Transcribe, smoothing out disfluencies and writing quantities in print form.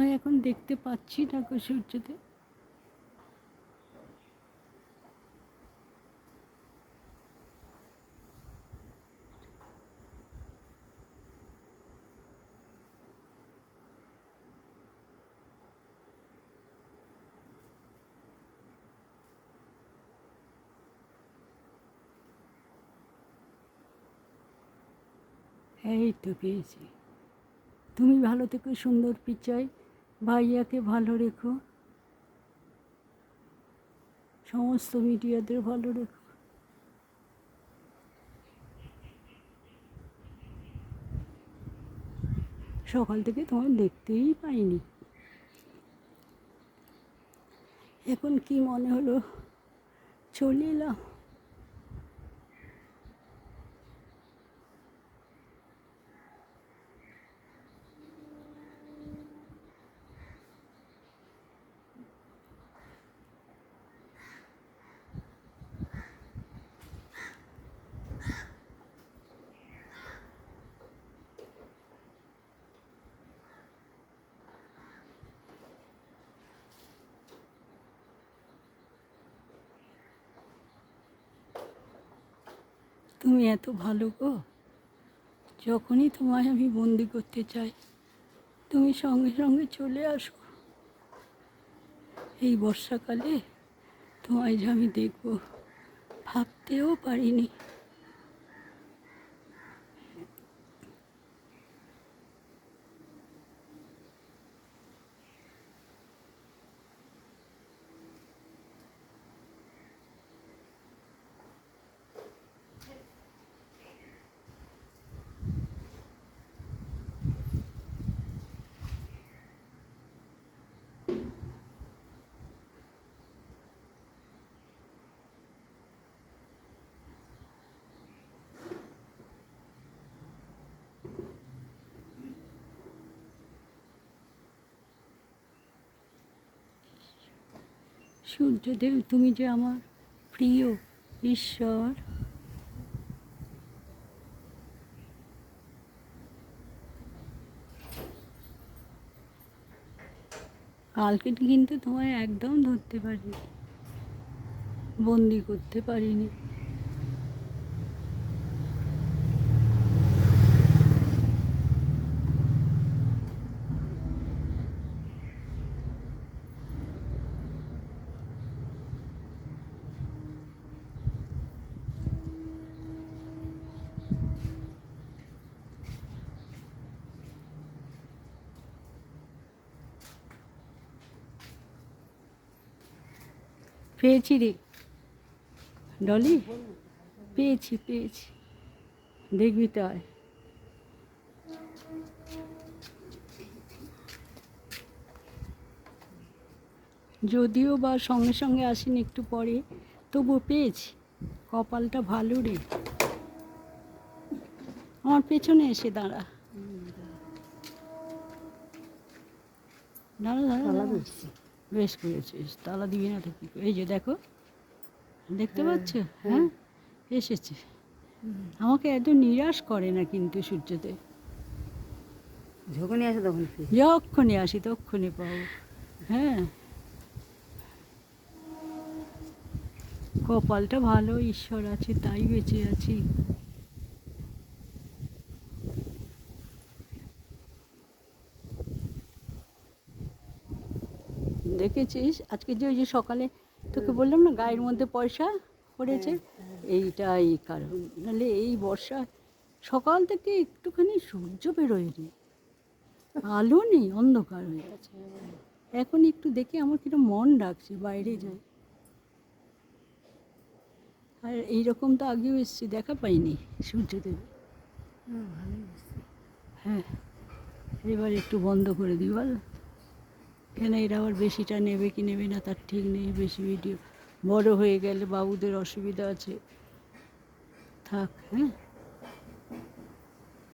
তোমায় এখন দেখতে পাচ্ছি না গো সূর্যদেব। এই তো পেয়েছি। তুমি ভালো থেকো, সুন্দর পিচাই, ভাইয়াকে ভালো রেখো, সমস্ত মিডিয়াদের ভালো রেখো। সকাল থেকে তোমায় দেখতেই পাইনি, এখন কি মনে হলো চলে এলাম। তুমি এত ভালো গো, যখনই তোমায় আমি বন্দি করতে চাই তুমি সঙ্গে সঙ্গে চলে আসো। এই বর্ষাকালে তোমায় যে আমি দেখব ভাবতেও পারিনি। সূর্যদেব, তুমি যে আমার প্রিয় ঈশ্বর। কালকে কিন্তু তোমায় একদম ধরতে পারিনি, বন্দি করতে পারিনি। পেয়েছি রে ডলি, পেয়েছি পেয়েছি, দেখবি তাই। যদিও বা সঙ্গে সঙ্গে আসেনি, একটু পরে, তবুও পেয়েছি। কপালটা ভালো রে। আমার পেছনে এসে দাঁড়া, দাঁড়া দাঁড়া দাঁড়া। বেশ করেছিস, তালা দিবি না তো কি করে? এই যে দেখো, দেখতে পাচ্ছ? হ্যাঁ, এসেছে। আমাকে এত নিরাশ করে না কিন্তু সূর্যদেব। যখনই আসে তখন যখনই আসি তখনই পাবো। হ্যাঁ, কপালটা ভালো, ঈশ্বর আছে তাই বেঁচে আছি। দেখেছিস আজকে যে ওই যে সকালে তোকে বললাম না গায়ের মধ্যে পয়সা পড়েছে, এইটাই কারণ। নাহলে এই বর্ষা সকাল থেকে একটুখানি সূর্য বেরোয়নি, আলো নেই, অন্ধকার হয়ে গেছে। এখন একটু দেখে আমার কিরকম মন ডাকছে, বাইরে যাই। আর এইরকম তো আগেও এসছি, দেখা পাইনি সূর্যদেব। হ্যাঁ, এবার একটু বন্ধ করে দিই বল, কেন এরা আবার বেশিটা নেবে কি নেবে না তার ঠিক নেই। বেশি ভিডিও বড় হয়ে গেলে বাবুদের অসুবিধা আছে, থাক। হ্যাঁ।